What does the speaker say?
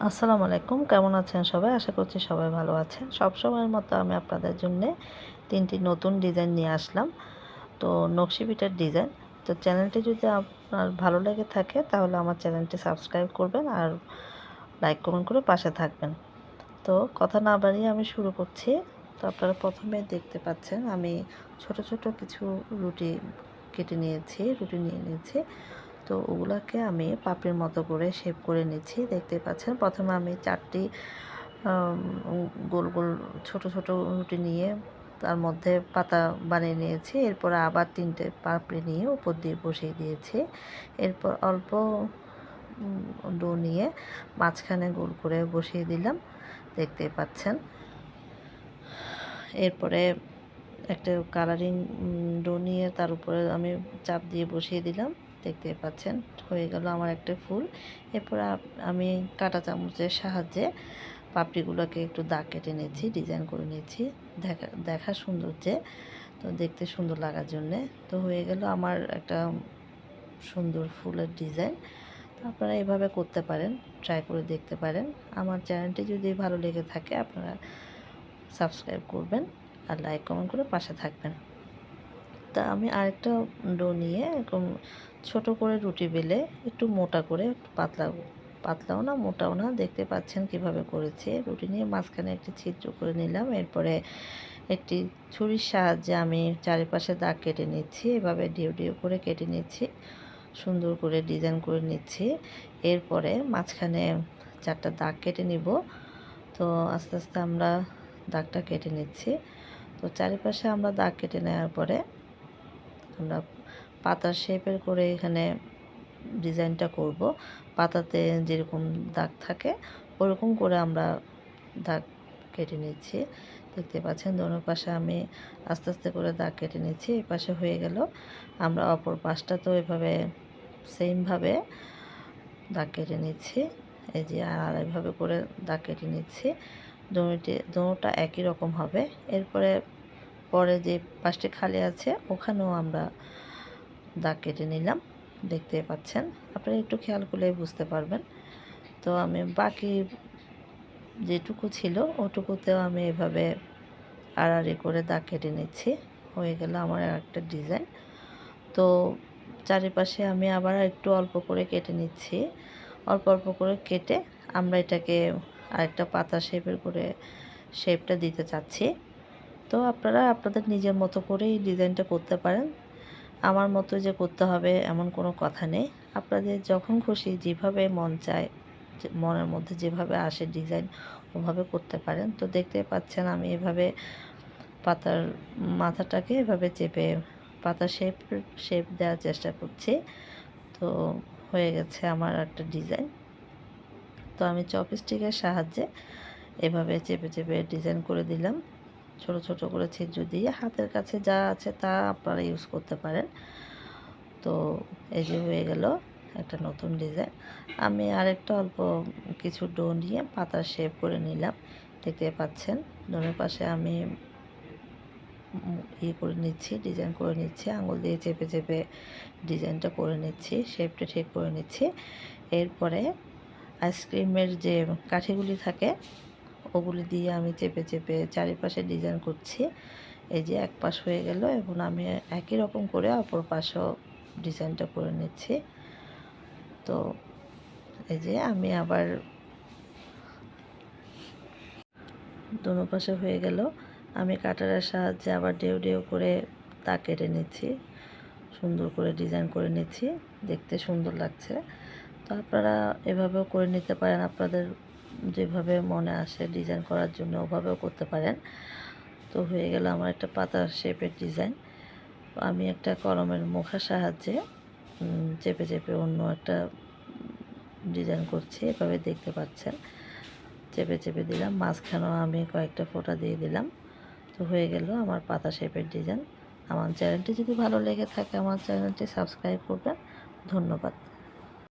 আসসালামু আলাইকুম, কেমন আছেন সবাই? আশা করছি সবাই ভালো আছেন। সবসময়ের মতো আমি আপনাদের জন্যে ৩টি নতুন ডিজাইন নিয়ে আসলাম। তো নকশি পিঠার ডিজাইন। তো চ্যানেলটি যদি আপনার ভালো লেগে থাকে তাহলে আমার চ্যানেলটি সাবস্ক্রাইব করবেন আর লাইক কমেন্ট করে পাশে থাকবেন। তো কথা না বাড়িয়ে আমি শুরু করছি। তো আপনারা প্রথমে দেখতে পাচ্ছেন আমি ছোট ছোট কিছু রুটি কেটে নিয়েছি, রুটি নিয়ে নিয়েছি। তো ওগুলাকে আমি পাপড়ির মতো করে শেপ করে নিচ্ছি। দেখতে পাচ্ছেন প্রথমে আমি 4টি গোল গোল ছোট ছোট রুটি নিয়ে তার মধ্যে পাতা বানিয়ে নিয়েছি। এরপরে আবার 3টে পাপড়ি নিয়ে উপর দিয়ে বসিয়ে দিয়েছি। এরপর অল্প ডো নিয়ে মাঝখানে গোল করে বসিয়ে দিলাম, দেখতেই পাচ্ছেন। এরপরে একটা কালারিং ডো নিয়ে তার উপরে আমি চাপ দিয়ে বসিয়ে দিলাম, দেখতে পাচ্ছেন হয়ে গেল আমার একটা ফুল। এরপর আমি কাঁটা চামচের সাহায্যে পাপড়িগুলোকে একটু দাগ কেটে নিচ্ছি, ডিজাইন করে নিচ্ছি দেখা সৌন্দর্যে, তো দেখতে সুন্দর লাগার জন্যে। তো হয়ে গেল আমার একটা সুন্দর ফুলের ডিজাইন। তো আপনারা এভাবে করতে পারেন, ট্রাই করে দেখতে পারেন। আমার চ্যানেলটি যদি ভালো লেগে থাকে আপনারা সাবস্ক্রাইব করবেন আর লাইক কমেন্ট করে পাশে থাকবেন। তা আমি আরেকটা ডো নিয়ে এরকম ছোট করে রুটি বেলে একটু মোটা করে, একটু পাতলাও না মোটাও না, দেখতে পাচ্ছেন কিভাবে করেছি। রুটি নিয়ে মাঝখানে একটি ছিদ্র করে নিলাম। এরপরে একটি ছুরির সাহায্যে আমি চারিপাশে দাগ কেটে নিচ্ছি, এভাবে ডিউ ডিউ করে কেটে নিচ্ছি, সুন্দর করে ডিজাইন করে নিচ্ছি। এরপরে মাঝখানে 4টা দাগ কেটে নিব। তো আস্তে আস্তে আমরা দাগটা কেটে নিচ্ছি। তো চারিপাশে আমরা দাগ কেটে নেওয়ার পরে আমরা পাতার শেপের করে এখানে ডিজাইনটা করব। পাতাতে যেরকম দাগ থাকে ওরকম করে আমরা দাগ কেটে নিচ্ছি, দেখতে পাচ্ছেন। দোনো পাশে আমি আস্তে আস্তে করে দাগ কেটে নিচ্ছি। এই পাশে হয়ে গেল। আমরা অপর পাশটা তো এভাবে সেমভাবে দাগ কেটে নিচ্ছি। এই যে আর এইভাবে করে দাগ কেটে নিচ্ছি। দোনোটা একই রকম হবে। এরপরে পরে যে পাশটি খালি আছে ওখানেও আমরা দাগ কেটে নিলাম, দেখতে পাচ্ছেন। আপনারা একটু খেয়াল করলে বুঝতে পারবেন। তো আমি বাকি যেটুকু ছিল ওটুকুতেও আমি এভাবে আড়াআড়ি করে দাগ কেটে নিচ্ছি। হয়ে গেল আমার একটা ডিজাইন। তো চারিপাশে আমি আবার একটু অল্প করে কেটে নিচ্ছি। অল্প অল্প করে কেটে আমরা এটাকে আরেকটা পাতা শেপের করে শেপটা দিতে চাচ্ছি। তো আপনারা আপনাদের নিজের মতো করে এই ডিজাইনটা করতে পারেন। আমার মতো যে করতে হবে এমন কোনো কথা নেই। আপনাদের যখন খুশি যেভাবে মন চায়, মনের মধ্যে যেভাবে আসে ডিজাইন ওভাবে করতে পারেন। তো দেখতে পাচ্ছেন আমি এভাবে পাতার মাথাটাকে এভাবে চেপে পাতা শেপ দেওয়ার চেষ্টা করছি। তো হয়ে গেছে আমার একটা ডিজাইন। তো আমি চপস্টিকের সাহায্যে এভাবে চেপে চেপে ডিজাইন করে দিলাম, ছোট ছোট করে ছিদ্র দিয়ে। হাতের কাছে যা আছে তা আপনারা ইউজ করতে পারেন। তো এই যে হয়ে গেল একটা নতুন ডিজাইন। আমি আরেকটা অল্প কিছু ডো নিয়ে পাতার শেপ করে নিলাম, দেখতে পাচ্ছেন। ডোনের পাশে আমি করে নিচ্ছি, ডিজাইন করে নিচ্ছি, আঙুল দিয়ে চেপে চেপে ডিজাইনটা করে নিচ্ছি, শেপটা ঠিক করে নিচ্ছি। এরপরে আইসক্রিমের যে কাঠিগুলি থাকে ওগুলি দিয়ে আমি চেপে চেপে চারিপাশে ডিজাইন করছি। এই যে এক পাশ হয়ে গেল। এখন আমি একই রকম করে অপর পাশেও ডিজাইনটা করে নিচ্ছি। তো এই যে আমি আবার দোনো পাশে হয়ে গেল। আমি কাটারের সাহায্যে আবার ডেউ ডেউ করে দাগ কেটে নিচ্ছি, সুন্দর করে ডিজাইন করে নিচ্ছি, দেখতে সুন্দর লাগছে। তো আপনারা এভাবেও করে নিতে পারেন, আপনাদের যেভাবে মনে আসে ডিজাইন করার জন্য ওভাবেও করতে পারেন। তো হয়ে গেল আমার একটা পাতার শেপের ডিজাইন। আমি একটা কলমের মুখার সাহায্যে চেপে চেপে অন্য একটা ডিজাইন করছি, এভাবে দেখতে পাচ্ছেন। চেপে চেপে দিলাম, মাঝখানেও আমি কয়েকটা ফোঁটা দিয়ে দিলাম। তো হয়ে গেল আমার পাতা শেপের ডিজাইন। আমার চ্যানেলটি যদি ভালো লেগে থাকে আমার চ্যানেলটি সাবস্ক্রাইব করবেন। ধন্যবাদ।